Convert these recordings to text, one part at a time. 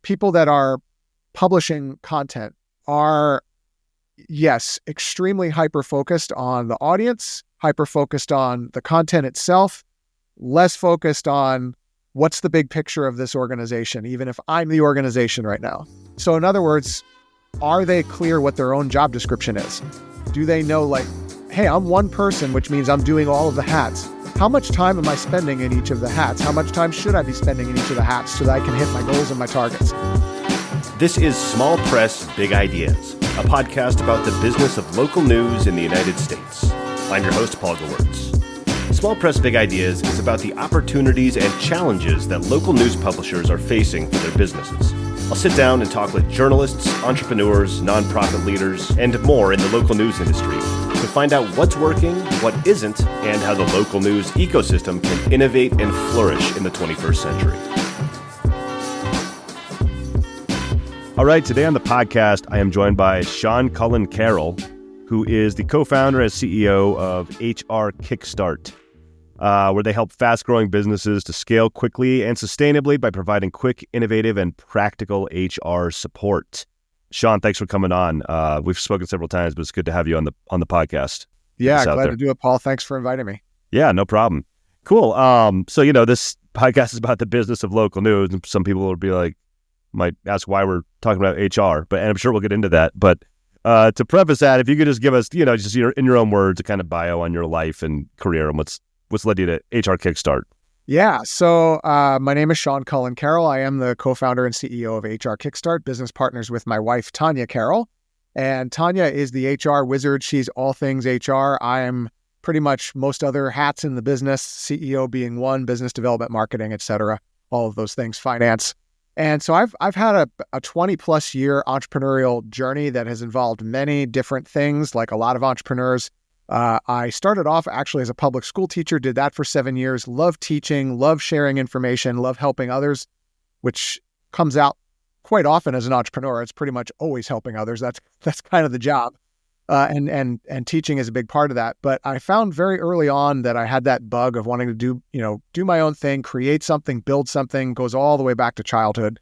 people that are publishing content are, yes, extremely hyper-focused on the audience, hyper-focused on the content itself, less focused on what's the big picture of this organization, even if I'm the organization right now. So in other words, are they clear what their own job description is? Do they know, like, hey, I'm one person, which means I'm doing all of the hats. How much time am I spending in each of the hats? How much time should I be spending in each of the hats so that I can hit my goals and my targets? This is Small Press, Big Ideas, a podcast about the business of local news in the United States. I'm your host, Paul Gewirtz. Small Press, Big Ideas is about the opportunities and challenges that local news publishers are facing for their businesses. I'll sit down and talk with journalists, entrepreneurs, nonprofit leaders, and more in the local news industry to find out what's working, what isn't, and how the local news ecosystem can innovate and flourish in the 21st century. All right, today on the podcast, I am joined by Sean Cullen Carroll, who is the co-founder and CEO of HR Kickstart, where they help fast-growing businesses to scale quickly and sustainably by providing quick, innovative, and practical HR support. Sean, thanks for coming on. We've spoken several times, but it's good to have you on the podcast. Yeah, glad to do it, Paul. Thanks for inviting me. Yeah, no problem. Cool. So, this podcast is about the business of local news, and some people will be like, might ask why we're talking about HR, and I'm sure we'll get into that. But to preface that, if you could just give us, just in your own words, a kind of bio on your life and career and what's led you to HR Kickstart. Yeah. So my name is Sean Cullen Carroll. I am the co-founder and CEO of HR Kickstart, business partners with my wife, Tanya Carroll. And Tanya is the HR wizard. She's all things HR. I am pretty much most other hats in the business, CEO being one, business development, marketing, et cetera, all of those things, finance. And so I've had a 20 plus year entrepreneurial journey that has involved many different things, like a lot of entrepreneurs. I started off actually as a public school teacher, did that for 7 years, love teaching, love sharing information, love helping others, which comes out quite often as an entrepreneur. It's pretty much always helping others. That's kind of the job. And teaching is a big part of that. But I found very early on that I had that bug of wanting to do my own thing, create something, build something, goes all the way back to childhood.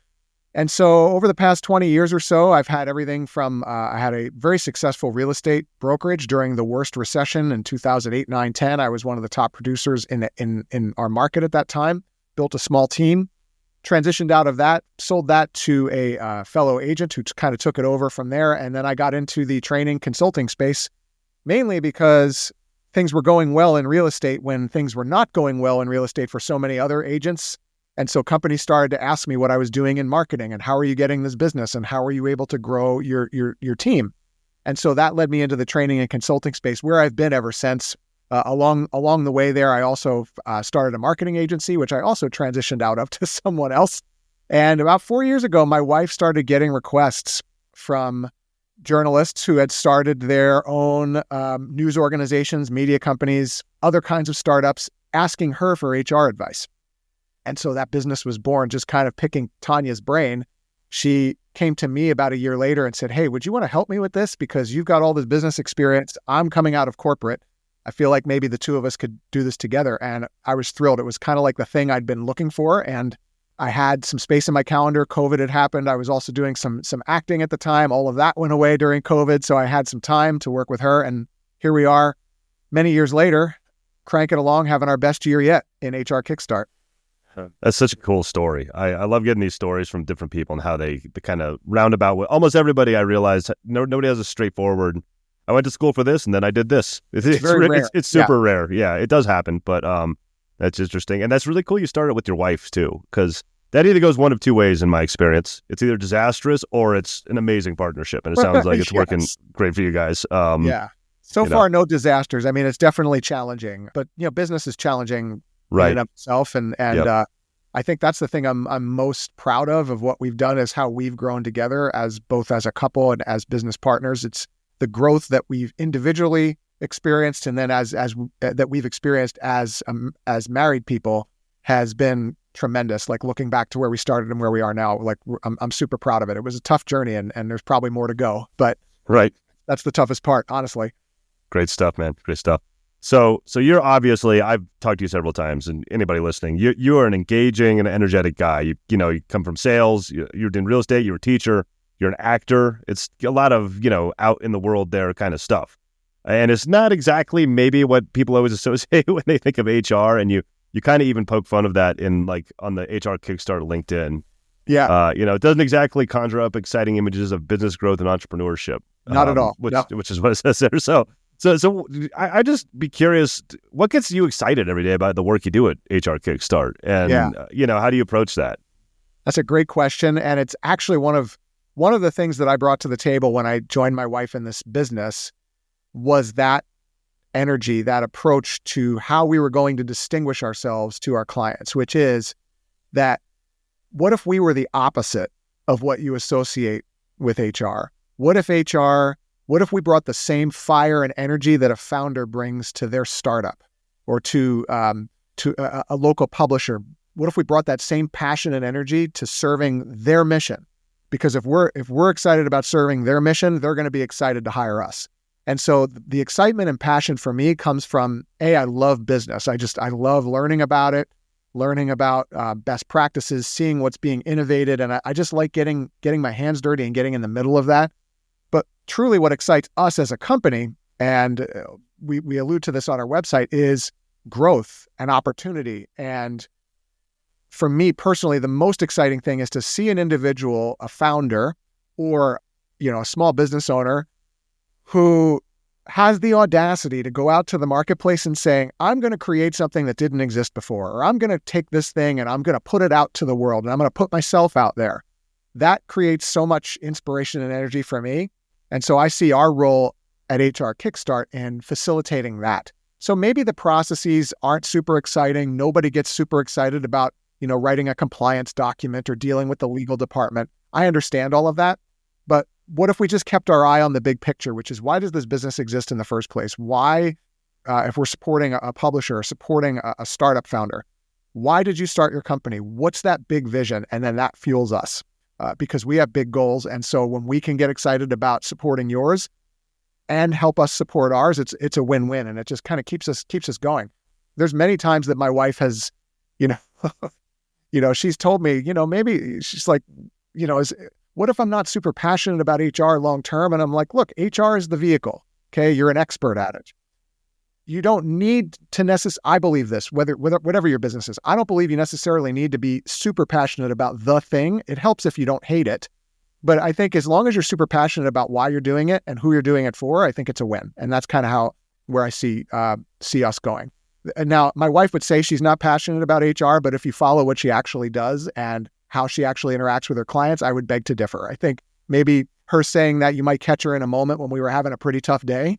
And so over the past 20 years or so, I've had everything from, I had a very successful real estate brokerage during the worst recession in 2008, 9, 10. I was one of the top producers in our market at that time, built a small team, transitioned out of that, sold that to a fellow agent who kind of took it over from there. And then I got into the training consulting space, mainly because things were going well in real estate when things were not going well in real estate for so many other agents. And so companies started to ask me what I was doing in marketing and how are you getting this business and how are you able to grow your team? And so that led me into the training and consulting space where I've been ever since. Along the way there, I also started a marketing agency, which I also transitioned out of to someone else. And about 4 years ago, my wife started getting requests from journalists who had started their own news organizations, media companies, other kinds of startups, asking her for HR advice. And so that business was born, just kind of picking Tanya's brain. She came to me about a year later and said, hey, would you want to help me with this? Because you've got all this business experience. I'm coming out of corporate. I feel like maybe the two of us could do this together. And I was thrilled. It was kind of like the thing I'd been looking for. And I had some space in my calendar. COVID had happened. I was also doing some acting at the time. All of that went away during COVID. So I had some time to work with her. And here we are many years later, cranking along, having our best year yet in HR Kickstart. That's such a cool story. I love getting these stories from different people and how they kind of roundabout with almost everybody. I realized nobody has a straightforward, I went to school for this and then I did this. It's very rare. It's super rare. Yeah, it does happen, but that's interesting. And that's really cool you started with your wife too, because that either goes one of two ways in my experience. It's either disastrous or it's an amazing partnership. And it sounds like it's working great for you guys. So far, no disasters. I mean, it's definitely challenging, but business is challenging in and of itself. And I think that's the thing I'm most proud of what we've done is how we've grown together as both as a couple and as business partners. It's the growth that we've individually experienced, and then as that we've experienced as married people has been tremendous. Like looking back to where we started and where we are now, like I'm super proud of it. It was a tough journey, and there's probably more to go, but right, that's the toughest part, honestly. Great stuff, man. Great stuff. So you're obviously, I've talked to you several times, and anybody listening, you are an engaging and energetic guy. You come from sales, you're in real estate, you're a teacher, you're an actor. It's a lot of, out in the world there kind of stuff. And it's not exactly maybe what people always associate when they think of HR. And you kind of even poke fun of that in like on the HR Kickstart LinkedIn. Yeah. It doesn't exactly conjure up exciting images of business growth and entrepreneurship. Not at all. Which is what it says there. So I just be curious, what gets you excited every day about the work you do at HR Kickstart? And, how do you approach that? That's a great question. And it's actually one of the things that I brought to the table when I joined my wife in this business was that energy, that approach to how we were going to distinguish ourselves to our clients, which is that what if we were the opposite of what you associate with HR? What if we brought the same fire and energy that a founder brings to their startup or to a local publisher? What if we brought that same passion and energy to serving their mission? Because if we're excited about serving their mission, they're going to be excited to hire us. And so the excitement and passion for me comes from, I love business. I love learning about it, learning about best practices, seeing what's being innovated. And I just like getting my hands dirty and getting in the middle of that. But truly what excites us as a company, and we allude to this on our website, is growth and opportunity. And for me personally, the most exciting thing is to see an individual, a founder, or a small business owner who has the audacity to go out to the marketplace and saying, I'm going to create something that didn't exist before, or I'm going to take this thing and I'm going to put it out to the world and I'm going to put myself out there. That creates so much inspiration and energy for me. And so I see our role at HR Kickstart in facilitating that. So maybe the processes aren't super exciting. Nobody gets super excited about, writing a compliance document or dealing with the legal department. I understand all of that. But what if we just kept our eye on the big picture, which is, why does this business exist in the first place? Why, if we're supporting a publisher or supporting a startup founder, why did you start your company? What's that big vision? And then that fuels us because we have big goals. And so when we can get excited about supporting yours and help us support ours, it's a win-win, and it just kind of keeps us going. There's many times that my wife has, she's told me, maybe she's like, what if I'm not super passionate about HR long term? And I'm like, look, HR is the vehicle. Okay, you're an expert at it. You don't need to I believe this, whatever your business is. I don't believe you necessarily need to be super passionate about the thing. It helps if you don't hate it. But I think as long as you're super passionate about why you're doing it and who you're doing it for, I think it's a win. And that's kind of where I see us going. And now, my wife would say she's not passionate about HR, but if you follow what she actually does and how she actually interacts with her clients, I would beg to differ. I think maybe her saying that, you might catch her in a moment when we were having a pretty tough day.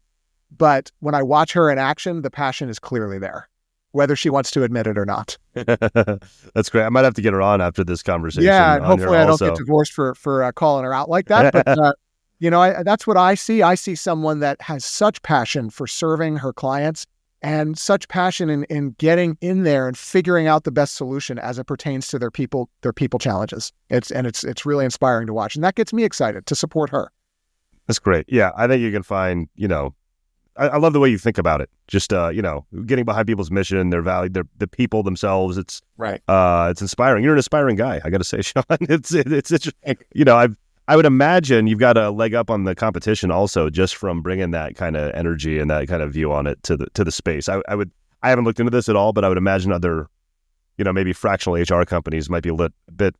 But when I watch her in action, the passion is clearly there, whether she wants to admit it or not. That's great. I might have to get her on after this conversation. Yeah, and hopefully I don't get divorced for calling her out like that. But, that's what I see. I see someone that has such passion for serving her clients and such passion in getting in there and figuring out the best solution as it pertains to their people challenges. It's really inspiring to watch. And that gets me excited to support her. That's great. Yeah, I think you can find, I love the way you think about it. Just, getting behind people's mission, their value, the people themselves. It's right. It's inspiring. You're an aspiring guy, I got to say, Sean. I would imagine you've got a leg up on the competition also, just from bringing that kind of energy and that kind of view on it to the space. I haven't looked into this at all, but I would imagine other, maybe fractional HR companies might be a bit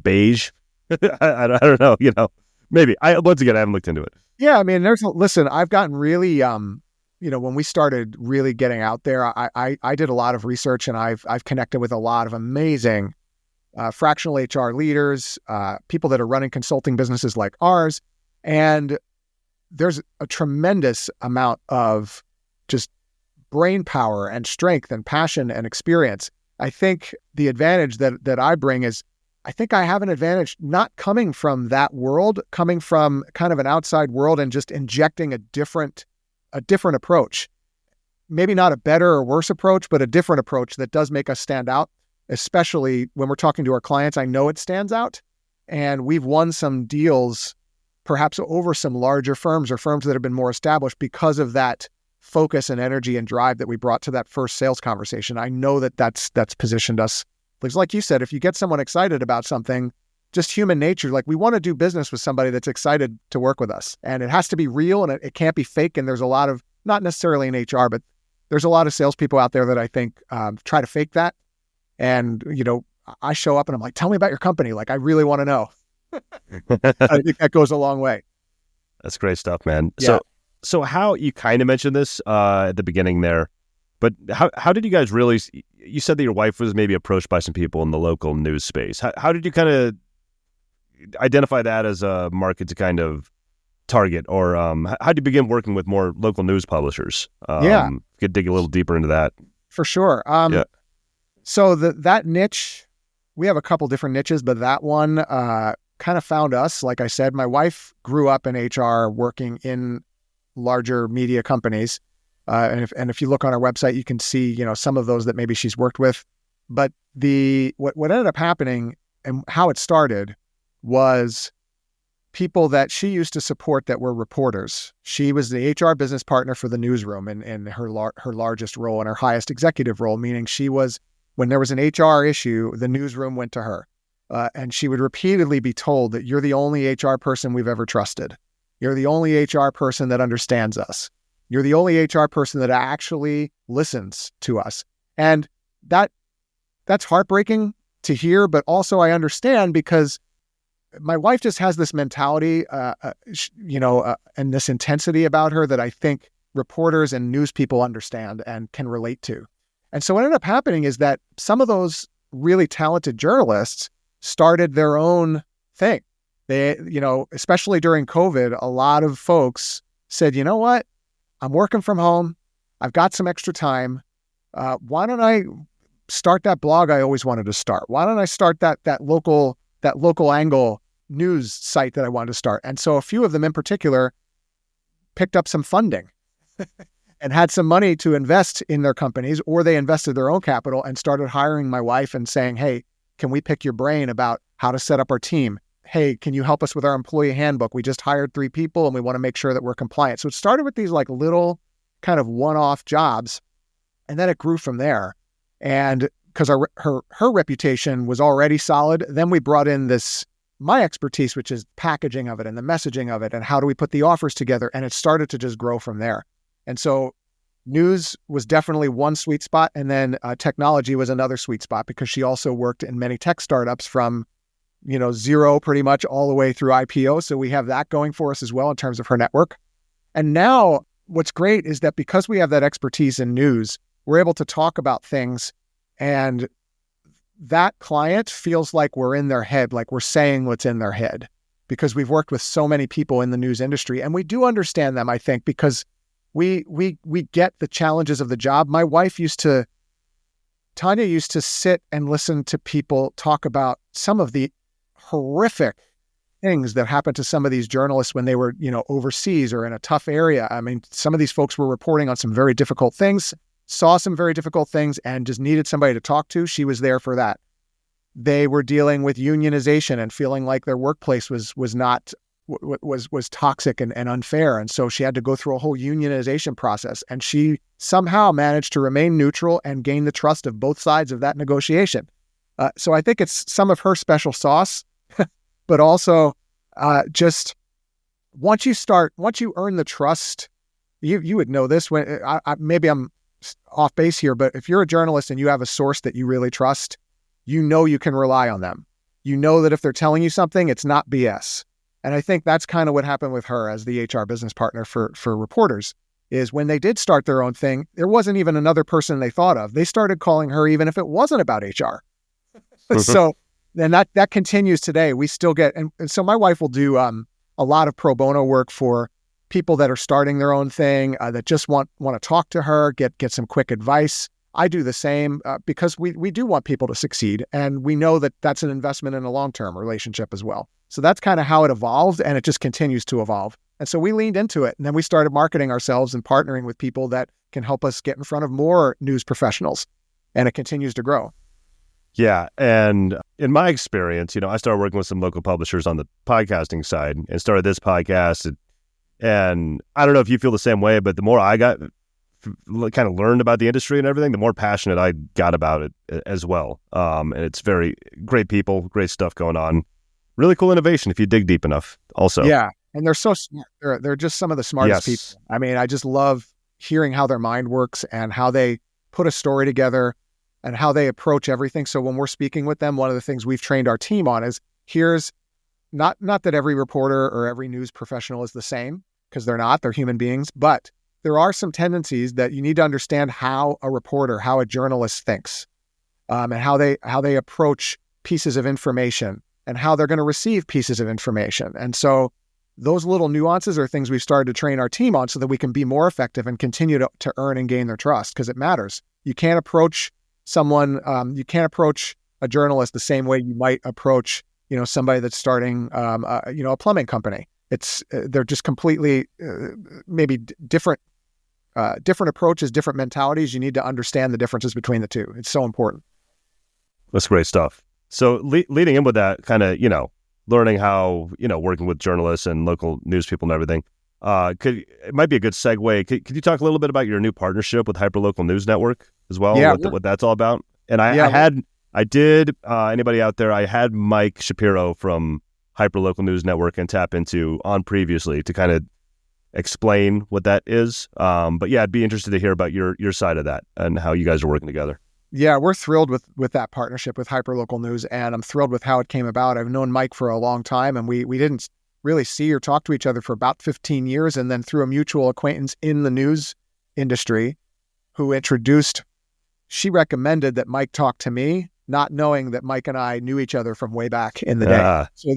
beige. I don't know, maybe. Once again, I haven't looked into it. Yeah, I mean, listen, I've gotten really, when we started really getting out there, I did a lot of research, and I've connected with a lot of amazing fractional HR leaders, people that are running consulting businesses like ours. And there's a tremendous amount of just brain power and strength and passion and experience. I think the advantage that I bring is, I think I have an advantage not coming from that world, coming from kind of an outside world and just injecting a different approach. Maybe not a better or worse approach, but a different approach that does make us stand out. Especially when we're talking to our clients, I know it stands out. And we've won some deals, perhaps over some larger firms or firms that have been more established, because of that focus and energy and drive that we brought to that first sales conversation, I know that that's positioned us. Because like you said, if you get someone excited about something, just human nature, like we want to do business with somebody that's excited to work with us. And it has to be real and it can't be fake. And there's a lot of, not necessarily in HR, but there's a lot of salespeople out there that I think try to fake that. And, I show up and I'm like, tell me about your company. Like, I really want to know. I think that goes a long way. That's great stuff, man. Yeah. So how, you kind of mentioned this at the beginning there, but how did you guys really, you said that your wife was maybe approached by some people in the local news space. How did you kind of identify that as a market to kind of target, or how did you begin working with more local news publishers? Could dig a little deeper into that. For sure. So that niche, we have a couple different niches, but that one kind of found us. Like I said, my wife grew up in HR working in larger media companies. And if you look on our website, you can see, some of those that maybe she's worked with. But what ended up happening and how it started was people that she used to support that were reporters. She was the HR business partner for the newsroom in her largest role and her highest executive role, meaning she was, when there was an HR issue, the newsroom went to her. And she would repeatedly be told that you're the only HR person we've ever trusted. You're the only HR person that understands us. You're the only HR person that actually listens to us. And that's heartbreaking to hear, but also I understand because my wife just has this mentality, and this intensity about her that I think reporters and news people understand and can relate to. And so what ended up happening is that some of those really talented journalists started their own thing. They, especially during COVID, a lot of folks said, you know what? I'm working from home. I've got some extra time. Why don't I start that blog I always wanted to start? Why don't I start that local angle news site that I wanted to start? And so a few of them in particular picked up some funding and had some money to invest in their companies, or they invested their own capital and started hiring my wife and saying, hey, can we pick your brain about how to set up our team? Hey, can you help us with our employee handbook? We just hired 3 people and we want to make sure that we're compliant. So it started with these like little kind of one-off jobs, and then it grew from there. And because her reputation was already solid, then we brought in my expertise, which is packaging of it and the messaging of it and how do we put the offers together. And it started to just grow from there. And so news was definitely one sweet spot. And then technology was another sweet spot because she also worked in many tech startups from, zero pretty much all the way through IPO. So we have that going for us as well in terms of her network. And now what's great is that because we have that expertise in news, we're able to talk about things, and that client feels like we're in their head, like we're saying what's in their head, because we've worked with so many people in the news industry, and we do understand them, I think, because we get the challenges of the job. My wife Tanya used to sit and listen to people talk about some of the horrific things that happened to some of these journalists when they were, overseas or in a tough area. I mean, some of these folks were reporting on some very difficult things, saw some very difficult things, and just needed somebody to talk to. She was there for that. They were dealing with unionization and feeling like their workplace was toxic and unfair. And so she had to go through a whole unionization process. And she somehow managed to remain neutral and gain the trust of both sides of that negotiation. So I think it's some of her special sauce, but also just once you earn the trust, you would know this when maybe I'm off base here, but if you're a journalist and you have a source that you really trust, you can rely on them. You know that if they're telling you something, it's not BS. And I think that's kind of what happened with her as the HR business partner for reporters, is when they did start their own thing, there wasn't even another person they thought of. They started calling her even if it wasn't about HR. So then that continues today. We still get, and so my wife will do a lot of pro bono work for people that are starting their own thing, that just want to talk to her, get some quick advice. I do the same because we do want people to succeed. And we know that that's an investment in a long-term relationship as well. So that's kind of how it evolved, and it just continues to evolve. And so we leaned into it, and then we started marketing ourselves and partnering with people that can help us get in front of more news professionals, and it continues to grow. Yeah. And in my experience, I started working with some local publishers on the podcasting side and started this podcast. And I don't know if you feel the same way, but the more I got kind of learned about the industry and everything, the more passionate I got about it as well. And it's very great people, great stuff going on. Really cool innovation if you dig deep enough also. Yeah. And they're so smart. They're just some of the smartest people. I mean, I just love hearing how their mind works and how they put a story together and how they approach everything. So when we're speaking with them, one of the things we've trained our team on is here's not that every reporter or every news professional is the same, because they're not, they're human beings, but there are some tendencies that you need to understand how a reporter, how a journalist thinks, and how they approach pieces of information and how they're going to receive pieces of information. And so those little nuances are things we've started to train our team on so that we can be more effective and continue to earn and gain their trust, because it matters. You can't approach someone, you can't approach a journalist the same way you might approach, somebody that's starting, a plumbing company. They're just completely, maybe different approaches, different mentalities. You need to understand the differences between the two. It's so important. That's great stuff. So leading in with that kind of, learning how, working with journalists and local news people and everything, it might be a good segue. Could you talk a little bit about your new partnership with Hyperlocal News Network as well? Yeah, what that's all about? And I had Mike Shapiro from Hyperlocal News Network and Tap Into on previously to kind of explain what that is. But yeah, I'd be interested to hear about your side of that and how you guys are working together. Yeah, we're thrilled with that partnership with Hyperlocal News, and I'm thrilled with how it came about. I've known Mike for a long time, and we didn't really see or talk to each other for about 15 years, and then through a mutual acquaintance in the news industry she recommended that Mike talk to me, not knowing that Mike and I knew each other from way back in the day. So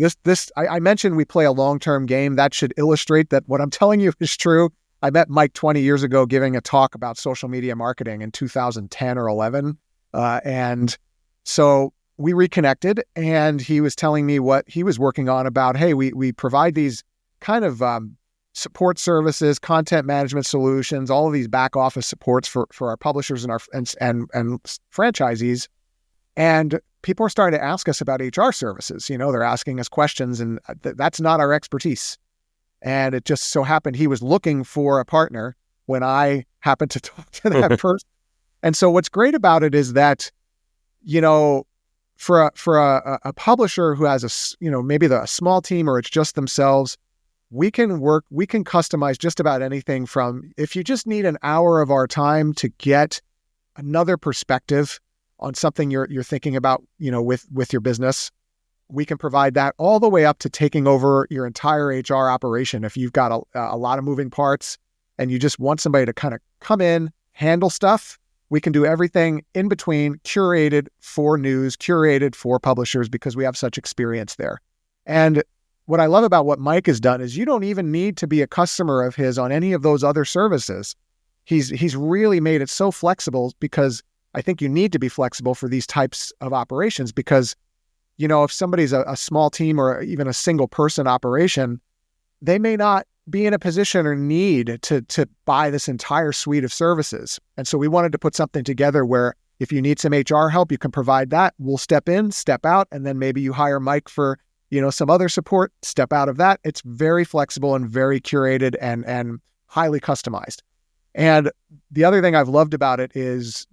I mentioned we play a long-term game. That should illustrate that what I'm telling you is true. I met Mike 20 years ago giving a talk about social media marketing in 2010 or 11. And so we reconnected, and he was telling me what he was working on about, hey, we provide these kind of support services, content management solutions, all of these back office supports for our publishers and our and franchisees. And people are starting to ask us about HR services. They're asking us questions, and that's not our expertise. And it just so happened he was looking for a partner when I happened to talk to that person. And so what's great about it is that, for a publisher who has maybe a small team or it's just themselves, we can customize just about anything from, if you just need an hour of our time to get another perspective on something you're thinking about, with your business, we can provide that, all the way up to taking over your entire HR operation. If you've got a lot of moving parts and you just want somebody to kind of come in, handle stuff, we can do everything in between, curated for news, curated for publishers, because we have such experience there. And what I love about what Mike has done is you don't even need to be a customer of his on any of those other services. He's really made it so flexible, because I think you need to be flexible for these types of operations, because if somebody's a small team or even a single person operation, they may not be in a position or need to buy this entire suite of services. And so we wanted to put something together where if you need some HR help, you can provide that. We'll step in, step out, and then maybe you hire Mike for, some other support, step out of that. It's very flexible and very curated and highly customized. And the other thing I've loved about it is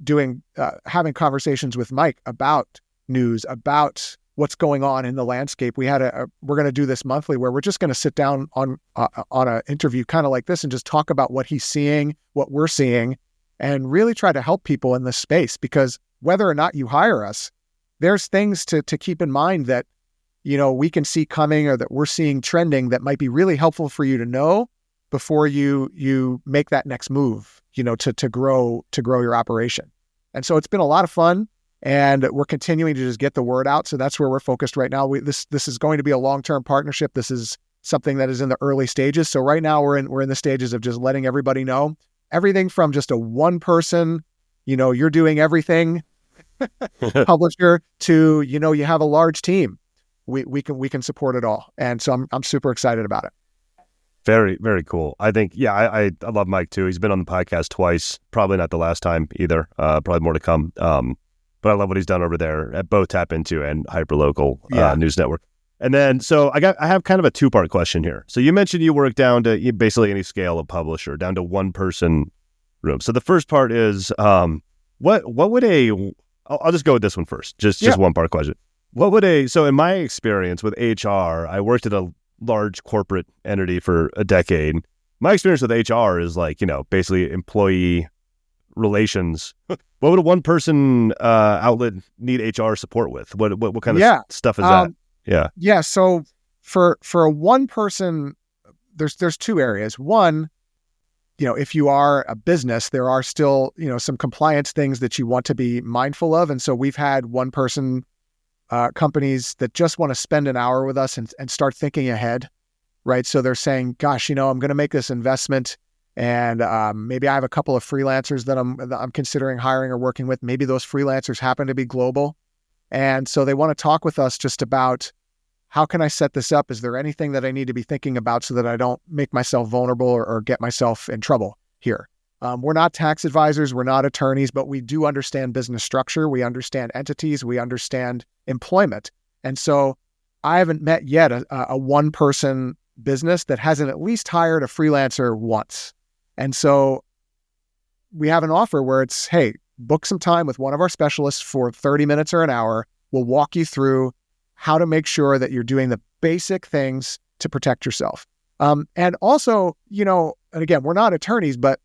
having conversations with Mike about news, about what's going on in the landscape. We're going to do this monthly where we're just going to sit down on an interview kind of like this and just talk about what he's seeing, what we're seeing, and really try to help people in this space. Because whether or not you hire us, there's things to keep in mind that, we can see coming or that we're seeing trending that might be really helpful for you to know before you make that next move, to grow your operation. And so it's been a lot of fun. And we're continuing to just get the word out. So that's where we're focused right now. This is going to be a long-term partnership. This is something that is in the early stages. So right now we're in the stages of just letting everybody know everything from just a one person, you're doing everything publisher to, you have a large team. We can support it all. And so I'm super excited about it. Very, very cool. I think, I love Mike too. He's been on the podcast twice, probably not the last time either. Probably more to come. But I love what he's done over there at both Tap Into and Hyperlocal News Network. And then, so I have kind of a two-part question here. So you mentioned you work down to basically any scale of publisher, down to one person room. So the first part is, what would I'll just go with this one first. Just Yeah. one part question. So in my experience with HR, I worked at a large corporate entity for a decade. My experience with HR is like, basically employee relations. What would a one person outlet need HR support with? What kind of stuff is that? Yeah. Yeah. So for a one person, there's two areas. One, if you are a business, there are still, some compliance things that you want to be mindful of. And so we've had one person companies that just want to spend an hour with us and start thinking ahead, right? So they're saying, gosh, I'm going to make this investment, and maybe I have a couple of freelancers that I'm considering hiring or working with. Maybe those freelancers happen to be global. And so they want to talk with us just about, how can I set this up? Is there anything that I need to be thinking about so that I don't make myself vulnerable or get myself in trouble here? We're not tax advisors, we're not attorneys, but we do understand business structure. We understand entities, we understand employment. And so I haven't met yet a one-person business that hasn't at least hired a freelancer once. And so we have an offer where it's, hey, book some time with one of our specialists for 30 minutes or an hour. We'll walk you through how to make sure that you're doing the basic things to protect yourself. And also, and again, we're not attorneys, but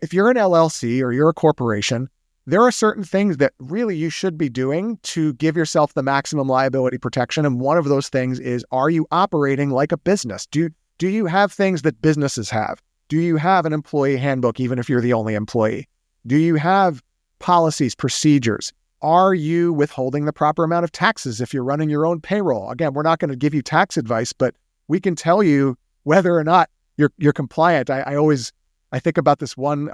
if you're an LLC or you're a corporation, there are certain things that really you should be doing to give yourself the maximum liability protection. And one of those things is, are you operating like a business? Do you have things that businesses have? Do you have an employee handbook, even if you're the only employee? Do you have policies, procedures? Are you withholding the proper amount of taxes if you're running your own payroll? Again, we're not going to give you tax advice, but we can tell you whether or not you're compliant. I think about this one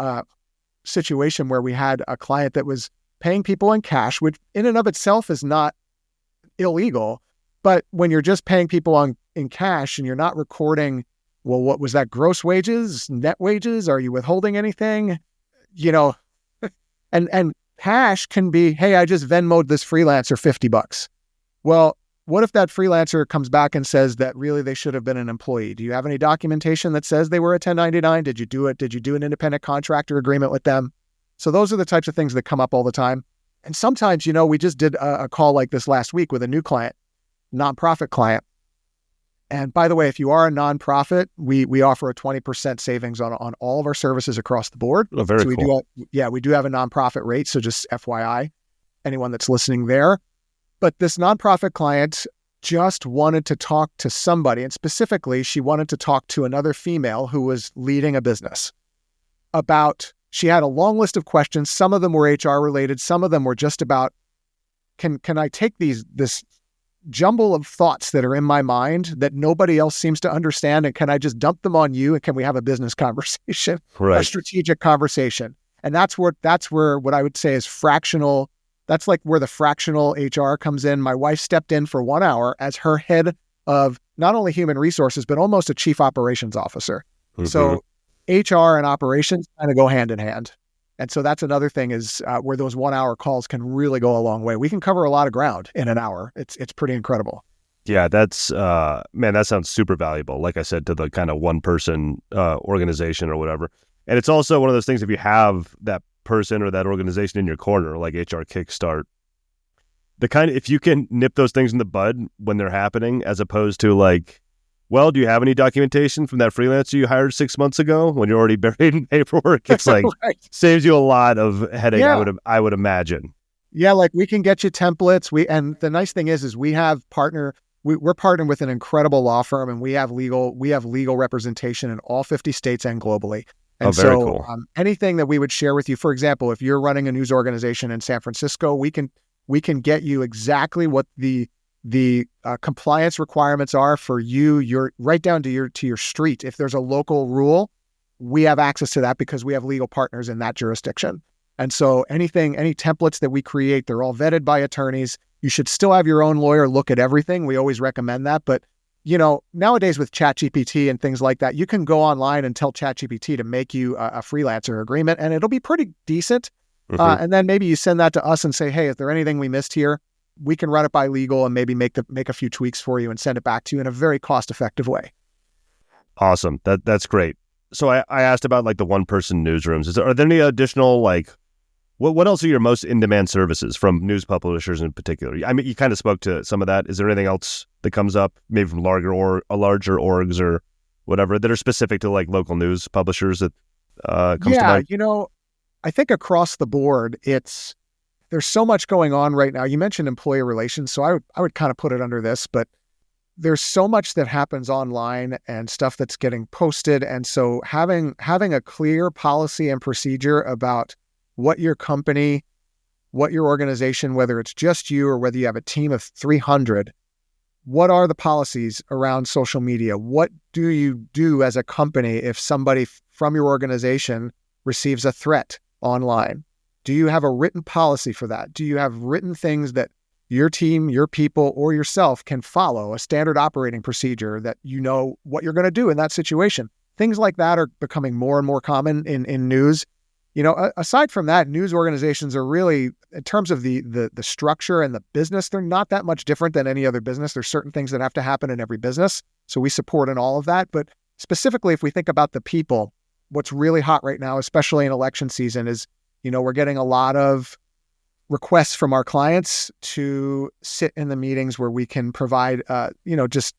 situation where we had a client that was paying people in cash, which in and of itself is not illegal. But when you're just paying people in cash and you're not recording, well, what was that, gross wages, net wages? Are you withholding anything? And cash can be, hey, I just Venmo'd this freelancer $50. Well, what if that freelancer comes back and says that really they should have been an employee? Do you have any documentation that says they were a 1099? Did you do it? Did you do an independent contractor agreement with them? So those are the types of things that come up all the time. And sometimes, we just did a call like this last week with a new client, nonprofit client. And by the way, if you are a nonprofit, we offer a 20% savings on all of our services across the board. Oh, very cool. We do have a nonprofit rate. So just FYI, anyone that's listening there. But this nonprofit client just wanted to talk to somebody. And specifically, she wanted to talk to another female who was leading a business she had a long list of questions. Some of them were HR related. Some of them were just about, can I take this jumble of thoughts that are in my mind that nobody else seems to understand, and can I just dump them on you, and can we have a business conversation, right, a strategic conversation? And that's where what I would say is fractional. That's like where the fractional HR comes in. My wife stepped in for 1 hour as her head of not only human resources, but almost a chief operations officer. Mm-hmm. So HR and operations kind of go hand in hand. And so that's another thing is where those 1 hour calls can really go a long way. We can cover a lot of ground in an hour. It's pretty incredible. Yeah, that's, that sounds super valuable. Like I said, to the kind of one person organization or whatever. And it's also one of those things, if you have that person or that organization in your corner, like HR Kickstart, if you can nip those things in the bud when they're happening, as opposed to like, well, do you have any documentation from that freelancer you hired 6 months ago, when you're already buried in paperwork? It's like, right, saves you a lot of headache. Yeah. I would imagine. Yeah. Like we can get you templates. And the nice thing is we have we're partnered with an incredible law firm, and we have legal representation in all 50 states and globally. And very cool. Anything that we would share with you, for example, if you're running a news organization in San Francisco, we can get you exactly what the compliance requirements are for you. You're right down to your street. If there's a local rule, we have access to that because we have legal partners in that jurisdiction. And so any templates that we create, they're all vetted by attorneys. You should still have your own lawyer look at everything. We always recommend that. But nowadays with ChatGPT and things like that, you can go online and tell ChatGPT to make you a freelancer agreement, and it'll be pretty decent. Mm-hmm. And then maybe you send that to us and say, hey, is there anything we missed here? We can run it by legal and maybe make a few tweaks for you and send it back to you in a very cost-effective way. Awesome. That's great. So I asked about like the one-person newsrooms. Are there any additional like what else are your most in-demand services from news publishers in particular? I mean, you kind of spoke to some of that. Is there anything else that comes up, maybe from larger orgs or whatever, that are specific to like local news publishers that comes to Yeah, mind? I think across the board, there's so much going on right now. You mentioned employee relations, so I would kind of put it under this, but there's so much that happens online and stuff that's getting posted. And so having a clear policy and procedure about what your company, what your organization, whether it's just you or whether you have a team of 300, what are the policies around social media? What do you do as a company if somebody from your organization receives a threat online? Do you have a written policy for that? Do you have written things that your team, your people, or yourself can follow, a standard operating procedure that you know what you're going to do in that situation? Things like that are becoming more and more common in news. Aside from that, news organizations are really, in terms of the structure and the business, they're not that much different than any other business. There's certain things that have to happen in every business. So we support in all of that. But specifically, if we think about the people, what's really hot right now, especially in election season, is, we're getting a lot of requests from our clients to sit in the meetings where we can provide, just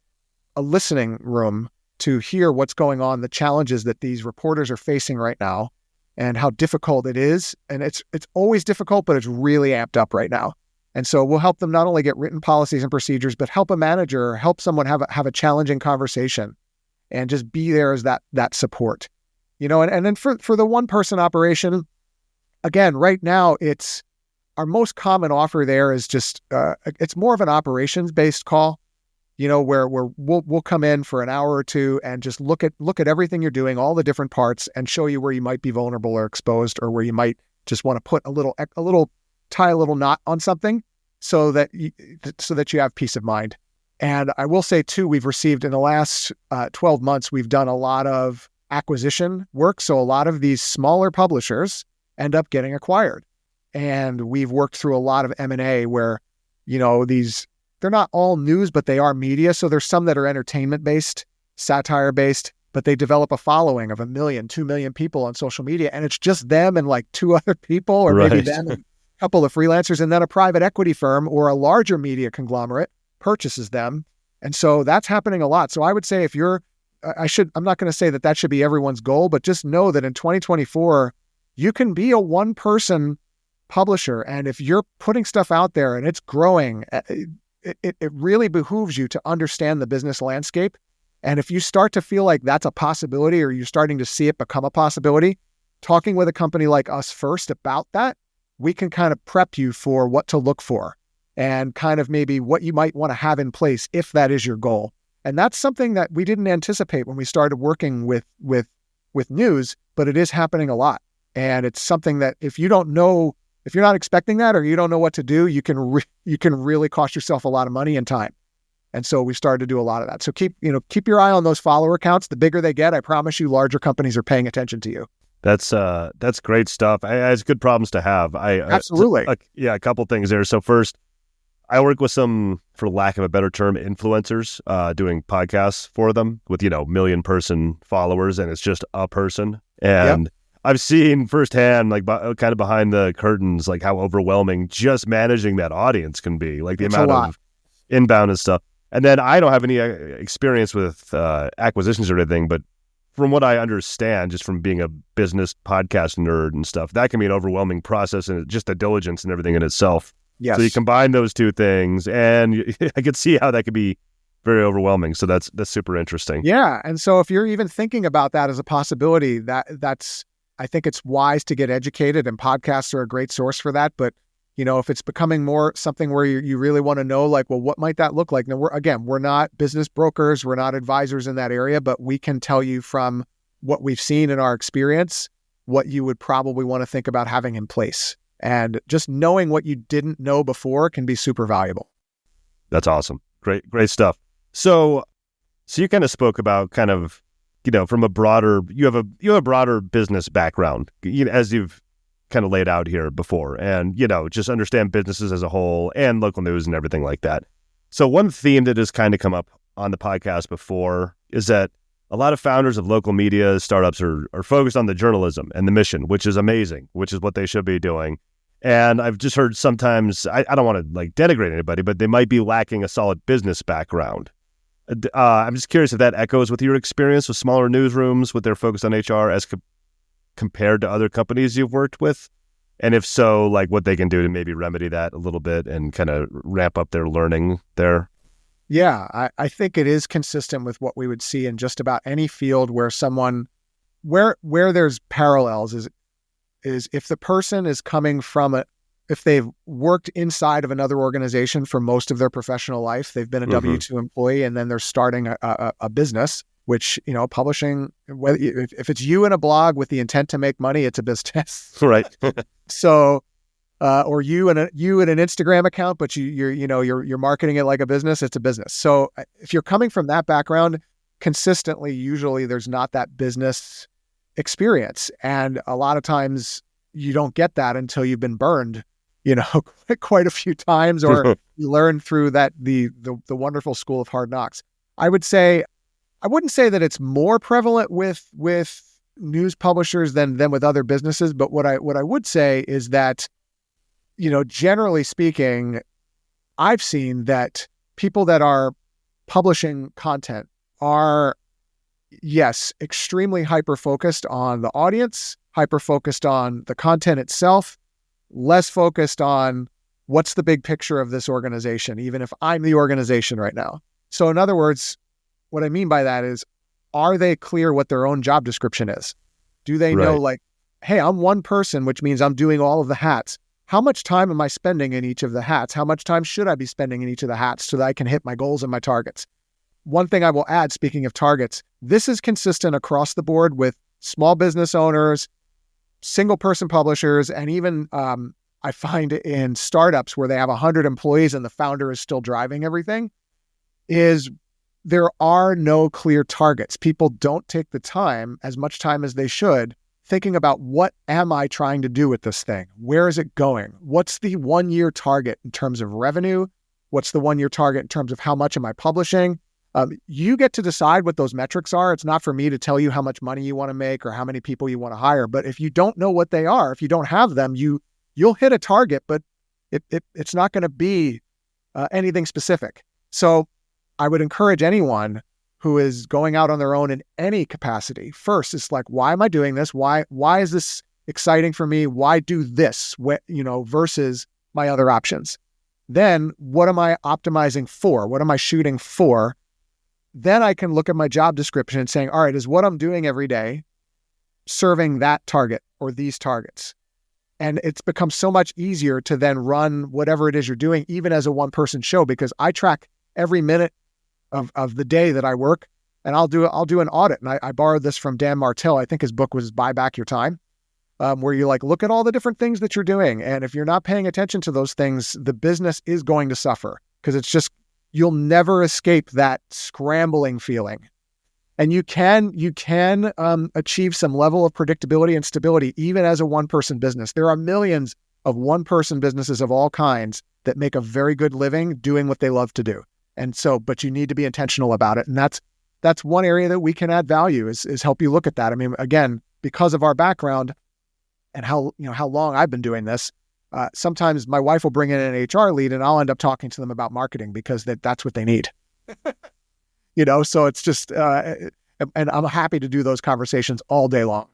a listening room to hear what's going on, the challenges that these reporters are facing right now, and how difficult it is. And it's always difficult, but it's really amped up right now. And so we'll help them not only get written policies and procedures, but help a manager, help someone have a challenging conversation and just be there as that support. And then for the one person operation, again, right now it's our most common offer there is just it's more of an operations based call, where we'll come in for an hour or two and just look at everything you're doing, all the different parts, and show you where you might be vulnerable or exposed, or where you might just want to put tie a little knot on something so that you have peace of mind. And I will say too, we've received in the last 12 months, we've done a lot of acquisition work. So a lot of these smaller publishers end up getting acquired. And we've worked through a lot of M&A where, they're not all news, but they are media. So there's some that are entertainment-based, satire-based, but they develop a following of 1 million, 2 million people on social media. And it's just them and like 2 other people, or maybe them and a couple of freelancers. And then a private equity firm or a larger media conglomerate purchases them. And so that's happening a lot. So I would say I'm not going to say that should be everyone's goal, but just know that in 2024, you can be a one-person publisher. And if you're putting stuff out there and it's growing, it really behooves you to understand the business landscape. And if you start to feel like that's a possibility, or you're starting to see it become a possibility, talking with a company like us first about that, we can kind of prep you for what to look for and kind of maybe what you might want to have in place if that is your goal. And that's something that we didn't anticipate when we started working with news, but it is happening a lot. And it's something that if you're not expecting that, or you don't know what to do, you can really cost yourself a lot of money and time. And so we started to do a lot of that. So keep your eye on those follower counts. The bigger they get, I promise you, larger companies are paying attention to you. That's great stuff. It's good problems to have. Absolutely. A couple things there. So first, I work with some, for lack of a better term, influencers, doing podcasts for them with, 1 million person followers, and it's just a person. And yep. I've seen firsthand, like kind of behind the curtains, like how overwhelming just managing that audience can be, like the amount of inbound and stuff. And then I don't have any experience with acquisitions or anything, but from what I understand, just from being a business podcast nerd and stuff, that can be an overwhelming process, and just the diligence and everything in itself. Yes. So you combine those two things, and I could see how that could be very overwhelming. So that's super interesting. Yeah. And so if you're even thinking about that as a possibility, I think it's wise to get educated, and podcasts are a great source for that. But, if it's becoming more something where you really want to know, like, well, what might that look like? Now, we're not business brokers. We're not advisors in that area, but we can tell you from what we've seen in our experience, what you would probably want to think about having in place. And just knowing what you didn't know before can be super valuable. That's awesome. Great stuff. So you kind of spoke about kind of, from a broader, you have a broader business background, as you've kind of laid out here before, and, just understand businesses as a whole and local news and everything like that. So one theme that has kind of come up on the podcast before is that a lot of founders of local media startups are focused on the journalism and the mission, which is amazing, which is what they should be doing. And I've just heard sometimes, I don't want to like denigrate anybody, but they might be lacking a solid business background. I'm just curious if that echoes with your experience with smaller newsrooms with their focus on HR as compared to other companies you've worked with. And if so, like what they can do to maybe remedy that a little bit and kind of ramp up their learning there. Yeah, I think it is consistent with what we would see in just about any field where where there's parallels is if the person is coming from if they've worked inside of another organization for most of their professional life, they've been a W-2 employee, and then they're starting a business, which, publishing, if it's you in a blog with the intent to make money, it's a business. Right. So, or you in an Instagram account, but you're marketing it like a business, it's a business. So if you're coming from that background, consistently, usually there's not that business experience. And a lot of times you don't get that until you've been burned, quite a few times, or you learn through the wonderful school of hard knocks. I wouldn't say that it's more prevalent with news publishers than with other businesses. But what I would say is that, generally speaking, I've seen that people that are publishing content are, yes, extremely hyper-focused on the audience, hyper-focused on the content itself, less focused on what's the big picture of this organization, even if I'm the organization right now. So in other words, what I mean by that is, are they clear what their own job description is? Do they know, like, hey, I'm one person, which means I'm doing all of the hats. How much time am I spending in each of the hats? How much time should I be spending in each of the hats so that I can hit my goals and my targets? One thing I will add, speaking of targets, this is consistent across the board with small business owners, single person publishers, and even I find in startups where they have 100 employees and the founder is still driving everything, is there are no clear targets. People don't take the time, as much time as they should, thinking about, what am I trying to do with this thing? Where is it going? What's the 1-year target in terms of revenue? What's the 1-year target in terms of how much am I publishing? You get to decide what those metrics are. It's not for me to tell you how much money you want to make or how many people you want to hire. But if you don't know what they are, if you don't have them, you'll hit a target, but it's not going to be anything specific. So I would encourage anyone who is going out on their own in any capacity. First, it's like, why am I doing this? Why is this exciting for me? Why do this? Versus my other options. Then what am I optimizing for? What am I shooting for? Then I can look at my job description and saying, all right, is what I'm doing every day serving that target or these targets? And it's become so much easier to then run whatever it is you're doing, even as a one-person show, because I track every minute of the day that I work, and I'll do an audit. And I borrowed this from Dan Martell. I think his book was Buy Back Your Time, where you look at all the different things that you're doing. And if you're not paying attention to those things, the business is going to suffer, because it's just, you'll never escape that scrambling feeling. And you can achieve some level of predictability and stability even as a one-person business. There are millions of one-person businesses of all kinds that make a very good living doing what they love to do. And so, but you need to be intentional about it. And that's one area that we can add value, is help you look at that. I mean, again, because of our background and how long I've been doing this, sometimes my wife will bring in an HR lead and I'll end up talking to them about marketing because that's what they need. So it's just, and I'm happy to do those conversations all day long.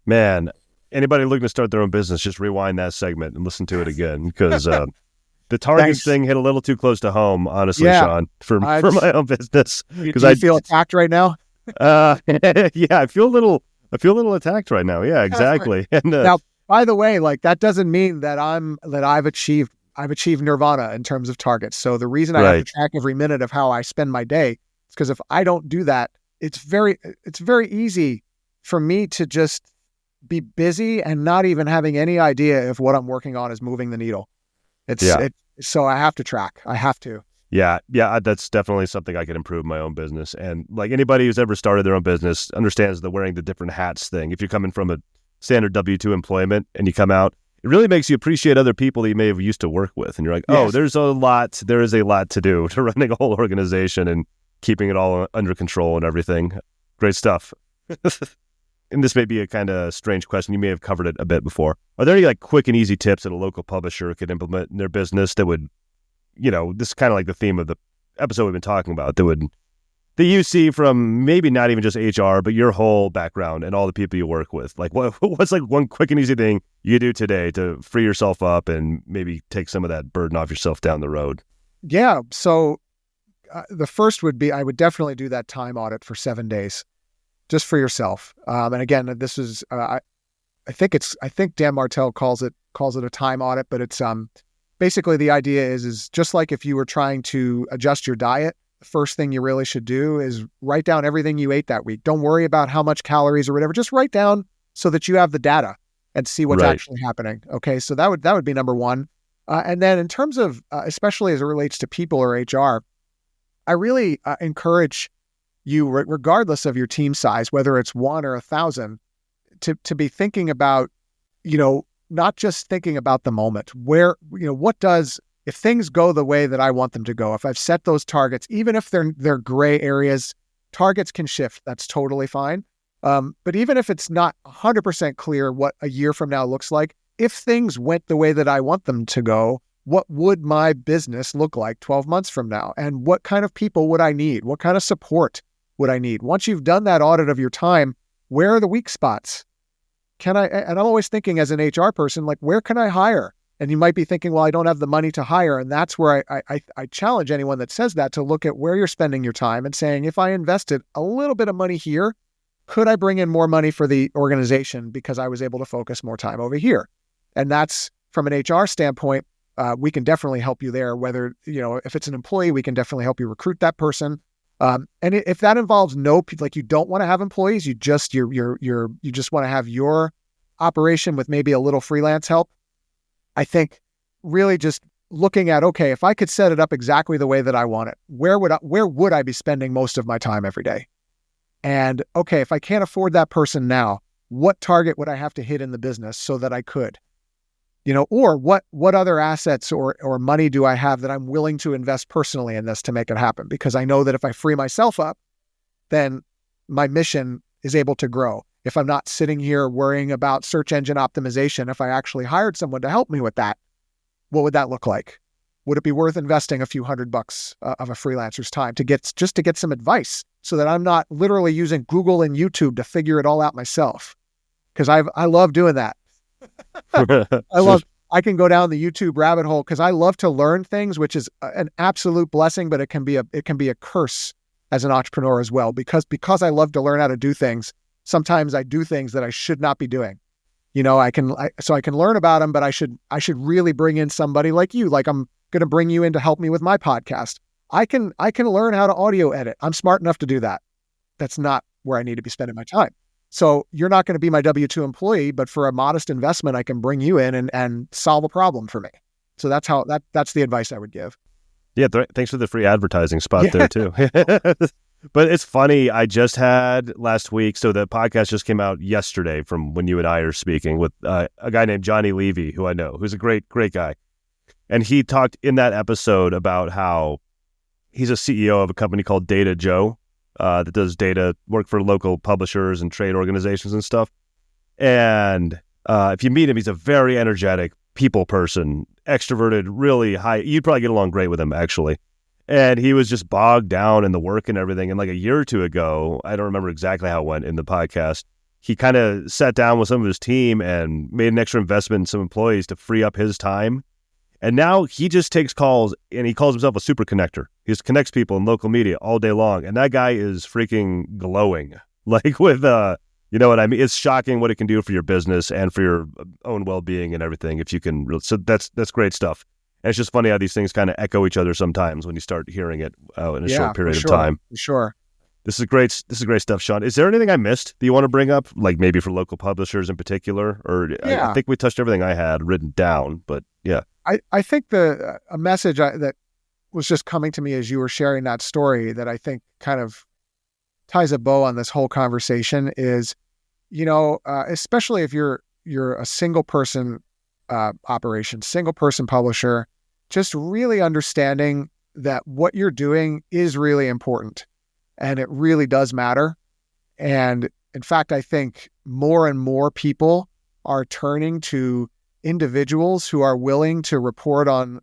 Man, anybody looking to start their own business, just rewind that segment and listen to it again, because the targets thing hit a little too close to home, honestly, Sean, for my own business. Because I feel attacked right now. Yeah, I feel a little attacked right now. Yeah, exactly. And now, by the way, that doesn't mean that I've achieved nirvana in terms of targets. So the reason I have to track every minute of how I spend my day is because if I don't do that, it's very easy for me to just be busy and not even having any idea if what I'm working on is moving the needle. So I have to track. I have to. Yeah, that's definitely something I could improve my own business. And anybody who's ever started their own business understands the wearing the different hats thing. If you're coming from a standard W-2 employment and you come out, it really makes you appreciate other people that you may have used to work with. And you're like, oh, there is a lot to do to running a whole organization and keeping it all under control and everything. Great stuff. And this may be a kind of strange question. You may have covered it a bit before. Are there any like quick and easy tips that a local publisher could implement in their business that would, this is kind of like the theme of the episode we've been talking about, that you see from maybe not even just HR, but your whole background and all the people you work with? Like what's like one quick and easy thing you do today to free yourself up and maybe take some of that burden off yourself down the road? Yeah. So the first would be, I would definitely do that time audit for 7 days just for yourself. And again, this is, I think Dan Martell calls it a time audit, but it's basically the idea is just like if you were trying to adjust your diet, the first thing you really should do is write down everything you ate that week. Don't worry about how much calories or whatever. Just write down so that you have the data and see what's actually happening. Okay, so that would be number one. And then in terms of, especially as it relates to people or HR, I really encourage you, regardless of your team size, whether it's 1 or 1,000, to be thinking about, not just thinking about the moment where, if things go the way that I want them to go, if I've set those targets, even if they're gray areas, targets can shift. That's totally fine. But even if it's not 100% clear what a year from now looks like, if things went the way that I want them to go, what would my business look like 12 months from now? And what kind of people would I need? What kind of support would I need? Once you've done that audit of your time, where are the weak spots? And I'm always thinking as an HR person, like, where can I hire? And you might be thinking, well, I don't have the money to hire. And that's where I challenge anyone that says that to look at where you're spending your time and saying, if I invested a little bit of money here, could I bring in more money for the organization because I was able to focus more time over here? And that's, from an HR standpoint, we can definitely help you there. Whether, if it's an employee, we can definitely help you recruit that person. And if that involves you don't want to have employees, you just want to have your operation with maybe a little freelance help. I think really just looking at, okay, if I could set it up exactly the way that I want it, where would I be spending most of my time every day? And okay, if I can't afford that person now, what target would I have to hit in the business so that I could? Or what other assets or money do I have that I'm willing to invest personally in this to make it happen? Because I know that if I free myself up, then my mission is able to grow. If I'm not sitting here worrying about search engine optimization, if I actually hired someone to help me with that, what would that look like? Would it be worth investing a few $100 of a freelancer's time to get some advice so that I'm not literally using Google and YouTube to figure it all out myself? Because I love doing that. I can go down the YouTube rabbit hole because I love to learn things, which is an absolute blessing, but it can be a curse as an entrepreneur as well, because I love to learn how to do things. Sometimes I do things that I should not be doing. I can learn about them, but I should really bring in somebody like you. Like, I'm going to bring you in to help me with my podcast. I can learn how to audio edit. I'm smart enough to do that. That's not where I need to be spending my time. So you're not going to be my W-2 employee, but for a modest investment, I can bring you in and solve a problem for me. So that's the advice I would give. Yeah. Thanks for the free advertising spot there too. But it's funny. I just had last week. So the podcast just came out yesterday from when you and I are speaking with a guy named Johnny Levy, who I know, who's a great, great guy. And he talked in that episode about how he's a CEO of a company called Data Joe. That does data work for local publishers and trade organizations and stuff. And if you meet him, he's a very energetic people person, extroverted, really high. You'd probably get along great with him, actually. And he was just bogged down in the work and everything. And like a year or two ago, I don't remember exactly how it went in the podcast, he kind of sat down with some of his team and made an extra investment in some employees to free up his time. And now he just takes calls, and he calls himself a super connector. He just connects people in local media all day long. And that guy is freaking glowing, like with, you know what I mean? It's shocking what it can do for your business and for your own well-being and everything. If you can, so that's great stuff. And it's just funny how these things kind of echo each other sometimes when you start hearing it in a short period of time. Sure. This is great stuff, Sean. Is there anything I missed that you want to bring up, like maybe for local publishers in particular? Or I think we touched everything I had written down, but yeah. I think a message that was just coming to me as you were sharing that story that I think kind of ties a bow on this whole conversation is, especially if you're a single person operation, single person publisher, just really understanding that what you're doing is really important and it really does matter. And in fact, I think more and more people are turning to individuals who are willing to report on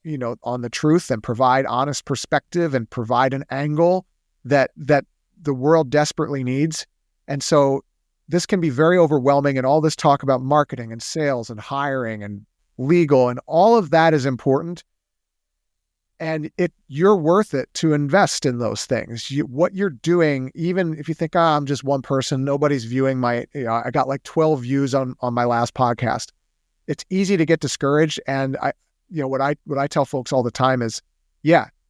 the truth and provide honest perspective and provide an angle that the world desperately needs. And so this can be very overwhelming, and all this talk about marketing and sales and hiring and legal and all of that is important. And you're worth it to invest in those things. What you're doing, even if you think, I'm just one person, nobody's viewing I got like 12 views on my last podcast. It's easy to get discouraged. And what I tell folks all the time is,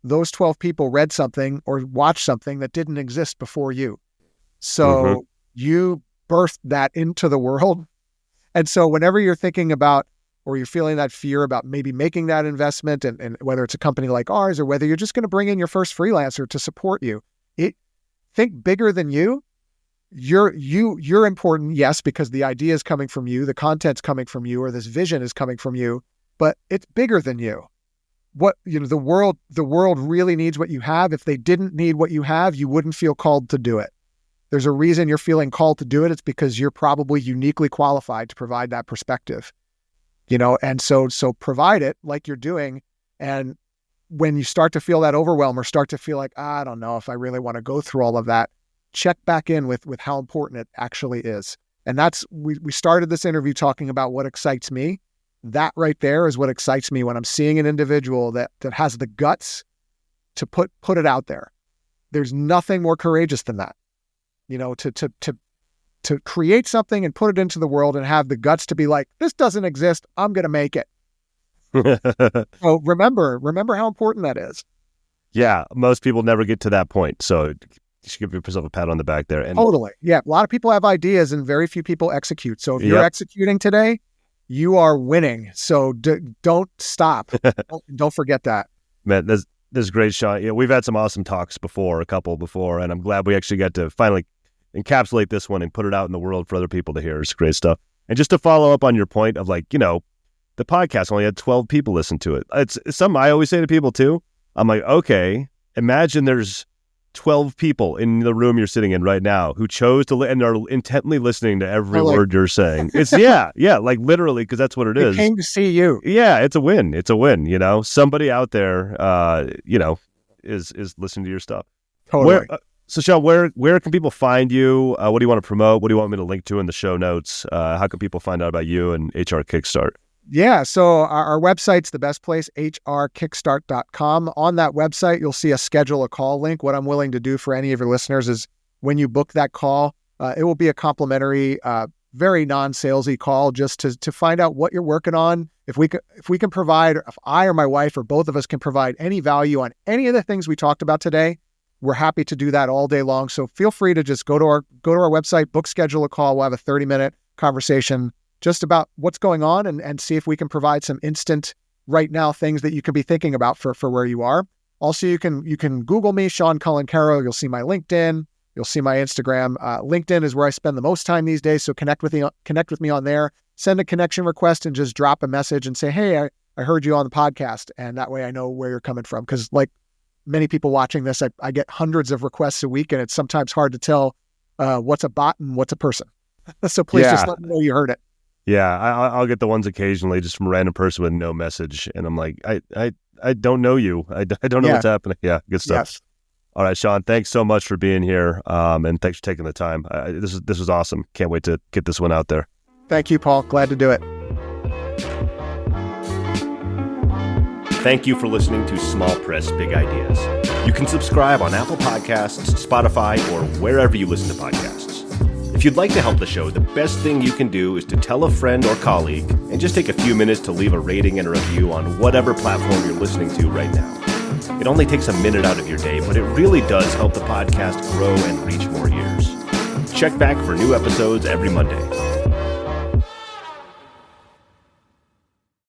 those 12 people read something or watched something that didn't exist before you. So you birthed that into the world. And so whenever you're thinking about, or you're feeling that fear about maybe making that investment, and whether it's a company like ours or whether you're just going to bring in your first freelancer to support you, think bigger than you. You're important, yes, because the idea is coming from you, the content's coming from you, or this vision is coming from you, but it's bigger than you. The world really needs what you have. If they didn't need what you have, you wouldn't feel called to do it. There's a reason you're feeling called to do it. It's because you're probably uniquely qualified to provide that perspective. And so provide it like you're doing. And when you start to feel that overwhelm or start to feel like, I don't know if I really want to go through all of that, check back in with how important it actually is. And that's, we started this interview talking about what excites me. That right there is what excites me when I'm seeing an individual that has the guts to put it out there. There's nothing more courageous than that, to create something and put it into the world and have the guts to be like, this doesn't exist, I'm going to make it. So remember how important that is. Yeah. Most people never get to that point. So you should give yourself a pat on the back there. And totally. Yeah. A lot of people have ideas and very few people execute. So if you're executing today, you are winning. So don't stop. Don't forget that. Man, this is great, Sean. We've had some awesome talks before, and I'm glad we actually got to finally encapsulate this one and put it out in the world for other people to hear. It's great stuff. And just to follow up on your point of the podcast only had 12 people listen to it. It's something I always say to people too. I'm like, okay, imagine there's 12 people in the room you're sitting in right now who chose to and are intently listening to every word you're saying. It's like literally, because that's what it is. Came to see you. Yeah, it's a win. It's a win. Somebody out there, is listening to your stuff. Totally. So Sean, where can people find you? What do you want to promote? What do you want me to link to in the show notes? How can people find out about you and HR Kickstart? Yeah, so our website's the best place, hrkickstart.com. On that website, you'll see a schedule a call link. What I'm willing to do for any of your listeners is when you book that call, it will be a complimentary, very non-salesy call just to find out what you're working on. If we can provide, if I or my wife or both of us can provide any value on any of the things we talked about today, we're happy to do that all day long. So feel free to just go to our website, book schedule a call. We'll have a 30-minute conversation just about what's going on and see if we can provide some instant right now things that you could be thinking about for where you are. Also, you can Google me, Sean Cullen Carroll. You'll see my LinkedIn. You'll see my Instagram. LinkedIn is where I spend the most time these days. So connect with me on there. Send a connection request and just drop a message and say, hey, I heard you on the podcast. And that way I know where you're coming from. Because like many people watching this, I get hundreds of requests a week, and it's sometimes hard to tell what's a bot and what's a person. So please just let me know you heard it. Yeah, I'll get the ones occasionally just from a random person with no message, and I'm like, I don't know you. I don't know what's happening. Yeah, good stuff. Yes. All right, Sean, thanks so much for being here, and thanks for taking the time. This was awesome. Can't wait to get this one out there. Thank you, Paul. Glad to do it. Thank you for listening to Small Press Big Ideas. You can subscribe on Apple Podcasts, Spotify, or wherever you listen to podcasts. If you'd like to help the show, the best thing you can do is to tell a friend or colleague and just take a few minutes to leave a rating and a review on whatever platform you're listening to right now. It only takes a minute out of your day, but it really does help the podcast grow and reach more ears. Check back for new episodes every Monday.